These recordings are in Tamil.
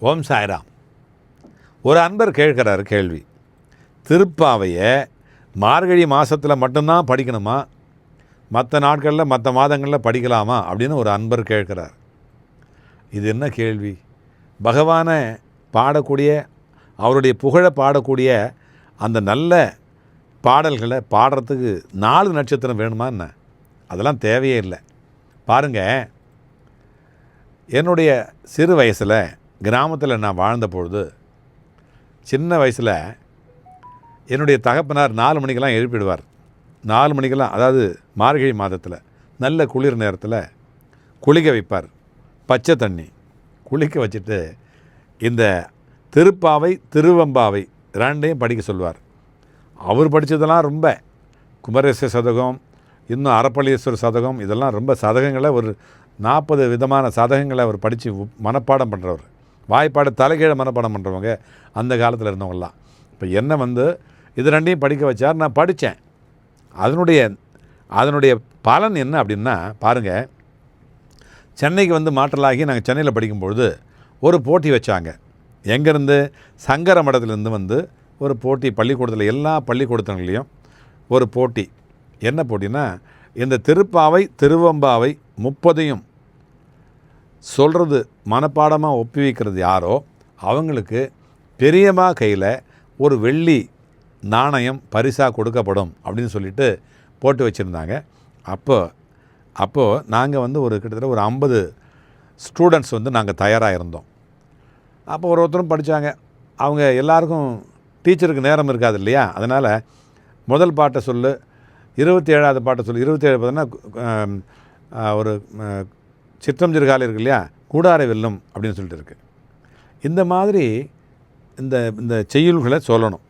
ஓம் சாய்ராம். ஒரு அன்பர் கேட்குறாரு கேள்வி, திருப்பாவையை மார்கழி மாதத்தில் மட்டும்தான் படிக்கணுமா, மற்ற நாட்களில் மற்ற மாதங்களில் படிக்கலாமா அப்படின்னு ஒரு அன்பர் கேட்குறார். இது என்ன கேள்வி? பகவானை பாடக்கூடிய, அவருடைய புகழை பாடக்கூடிய அந்த நல்ல பாடல்களை பாடுறதுக்கு 4 நட்சத்திரம் வேணுமா என்ன? அதெல்லாம் தேவையே இல்லை. பாருங்கள், என்னுடைய சிறு வயசில் கிராமத்தில் நான் வாழ்ந்த பொழுது, சின்ன வயசில் என்னுடைய தகப்பனார் 4 மணிக்கெல்லாம் எழுப்பிடுவார். 4 மணிக்கெல்லாம், அதாவது மார்கழி மாதத்தில் நல்ல குளிர் நேரத்தில் குளிக்க வைப்பார். பச்சை தண்ணி குளிக்க வச்சுட்டு இந்த திருப்பாவை திருவெம்பாவை 2ஐயும் படிக்க சொல்லுவார். அவர் படித்ததெல்லாம் ரொம்ப குமரேச சதகம், இன்னும் அரப்பளீஸ்வரர் சதகம், இதெல்லாம் ரொம்ப சதகங்களை ஒரு 40 விதமான சதகங்களை அவர் படித்து மனப்பாடம் பண்ணுறவர். வாய்ப்பாடு தலைகீழ மனப்பாடம் பண்ணுறவங்க அந்த காலத்தில் இருந்தவங்களாம். இப்போ என்ன இது 2ஐயும் படிக்க வச்சார். நான் படித்தேன். அதனுடைய பலன் என்ன அப்படின்னா, பாருங்கள், சென்னைக்கு மாற்றலாகி நாங்கள் சென்னையில் படிக்கும்பொழுது ஒரு போட்டி வச்சாங்க. எங்கேருந்து? சங்கர மடத்துலேருந்து ஒரு போட்டி பள்ளிக்கூடத்தில், எல்லா பள்ளிக்கூடத்துலேயும் ஒரு போட்டி. என்ன போட்டின்னா, இந்த திருப்பாவை திருவெம்பாவை 30ஐயும் சொல்கிறது மனப்பாடமாக ஒப்பி வைக்கிறது யாரோ அவங்களுக்கு பெரியம்மா கையில் ஒரு வெள்ளி நாணயம் பரிசாக கொடுக்கப்படும் அப்படின்னு சொல்லிட்டு போட்டு வச்சுருந்தாங்க. அப்போது நாங்கள் ஒரு கிட்டத்தட்ட ஒரு 50 ஸ்டூடெண்ட்ஸ் நாங்கள் தயாராக இருந்தோம். அப்போ ஒருத்தரும் படித்தாங்க. அவங்க எல்லாருக்கும் டீச்சருக்கு நேரம் இருக்காது இல்லையா? அதனால் முதல் பாட்டை சொல்லு, 27வது பாட்டை சொல்லு. 27 பார்த்தீங்கன்னா ஒரு சிற்றஞ்சிறுகாலம் இருக்கு இல்லையா, கூடாரை வெல்லும் அப்படின்னு சொல்லிட்டு இருக்குது. இந்த மாதிரி இந்த செய்யுள்களை சொல்லணும்.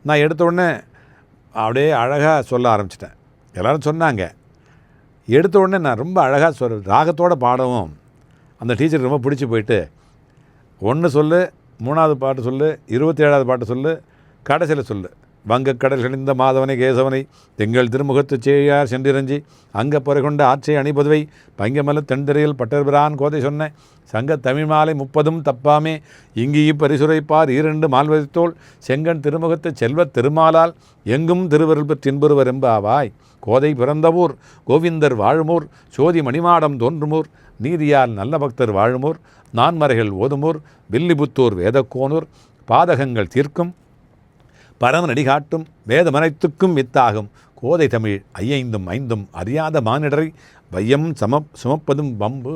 நான் எடுத்த உடனே அப்படியே அழகாக சொல்ல ஆரம்பிச்சிட்டேன். எல்லோரும் சொன்னாங்க. எடுத்த உடனே நான் ரொம்ப அழகாக ராகத்தோடு பாடவும் அந்த டீச்சருக்கு ரொம்ப பிடிச்சி போயிட்டு, 1 சொல்லு, 3வது பாட்டு சொல்லு, 27வது பாட்டு சொல்லு, கடைசியில் சொல்லு, வங்கக்கடல் கணிந்த மாதவனை கேசவனை தெங்கள் திருமுகத்து சேயார் சென்றிரஞ்சி அங்க பொறைகொண்ட ஆட்சை அணிபதுவை பங்கமல தென்திரையில் பட்டர்பிரான் கோதை சொன்ன சங்க தமிழ் மாலை 30ம் தப்பாமே இங்கேயும் பரிசுரைப்பார் 2 மால்வதித்தோள் செங்கன் திருமுகத்து செல்வத் திருமாலால் எங்கும் திருவருள் பெற்றின்புருவர் எம்பாவாய் கோதை பிறந்தவூர் கோவிந்தர் வாழுமூர் சோதி மணிமாடம் தோன்றுமூர் நீதியால் நல்ல பக்தர் வாழுமூர் நான்மறைகள் ஓதுமூர் வில்லிபுத்தூர் வேதக்கோனூர் பாதகங்கள் தீர்க்கும் பரமநடி காட்டும் வேதமனைத்துக்கும் வித்தாகும் கோதை தமிழ் 5 அறியாத மானிடரை வையம் சுமப்பதும் வம்பு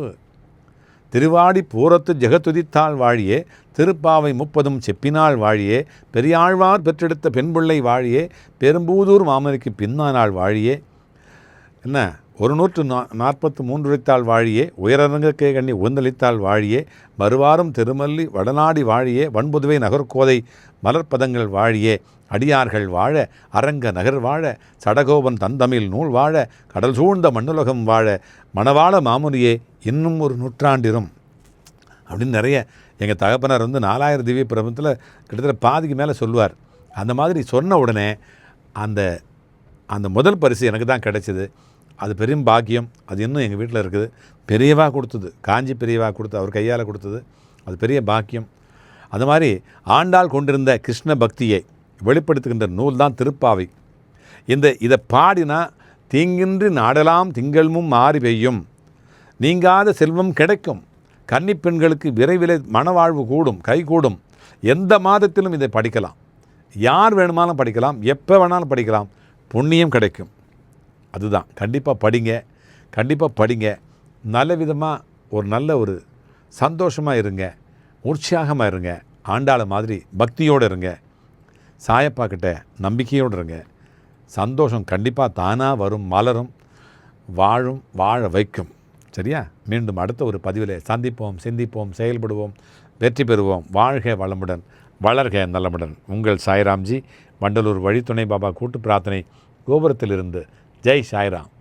திருவாடி பூரத்து ஜெகத்துதித்தாள் வாழியே திருப்பாவை 30ம் செப்பினாள் வாழியே பெரியாழ்வார் பெற்றெடுத்த பெண்பிள்ளை வாழியே பெரும்பூதூர் மாமனுக்கு பின்னானாள் வாழியே என்ன 143 உரைத்தாள் வாழியே உயரரங்கக்கே கண்ணி உந்தளித்தாள் வாழியே மறுவாரும் திருமல்லி வடநாடி வாழியே வன்புதுவை நகர்கோதை மலர்ப்பதங்கள் வாழியே அடியார்கள் வாழ அரங்க நகர் வாழ சடகோபன் தந்தமிழ் நூல் வாழ கடல் சூழ்ந்த மண்ணுலகம் வாழ மணவாள மாமுனியே இன்னும் ஒரு நூற்றாண்டிரும் அப்படின்னு நிறைய எங்கள் தகப்பனார் 4000 திவ்ய பிரபந்தத்தில் கிட்டத்தட்ட பாதிக்கு மேலே சொல்லுவார். அந்த மாதிரி சொன்ன உடனே அந்த முதல் பரிசு எனக்கு தான் கிடைச்சிது. அது பெரும் பாக்கியம். அது இன்னும் எங்கள் வீட்டில் இருக்குது. பெரியவா கொடுத்தது, காஞ்சி பெரியவா கொடுத்து அவர் கையால் கொடுத்தது. அது பெரிய பாக்கியம். அது மாதிரி ஆண்டாள் கொண்டிருந்த கிருஷ்ண பக்தியை வெளிப்படுத்துகின்ற நூல் தான் திருப்பாவை. இதை பாடினா தீங்கின்றி நாடலாம் திங்கள்மும் மாறி பெய்யும், நீங்காத செல்வம் கிடைக்கும், கன்னிப் பெண்களுக்கு விரைவில் மனவாழ்வு கூடும், கைகூடும். எந்த மாதத்திலும் இதை படிக்கலாம். யார் வேணுமானாலும் படிக்கலாம், எப்போ வேணாலும் படிக்கலாம். புண்ணியம் கிடைக்கும். அதுதான். கண்டிப்பாக படிங்க. நல்ல விதமாக நல்ல ஒரு சந்தோஷமாக இருங்க, உற்சாகமாக இருங்க, ஆண்டாளை மாதிரி பக்தியோடு இருங்க, சாயப்பாக்கிட்ட நம்பிக்கையோடு இருங்க. சந்தோஷம் கண்டிப்பாக தானாக வரும், மலரும், வாழ வைக்கும். சரியா? மீண்டும் அடுத்த ஒரு பதிவில் சந்திப்போம், சிந்திப்போம், செயல்படுவோம், வெற்றி பெறுவோம். வாழ்க வளமுடன், வளர்க நலமுடன். உங்கள் சாய்ராம்ஜி, வண்டலூர் வழித்துணை பாபா கூட்டு பிரார்த்தனை கோபுரத்திலிருந்து. ஜெய் சாய்ராம்.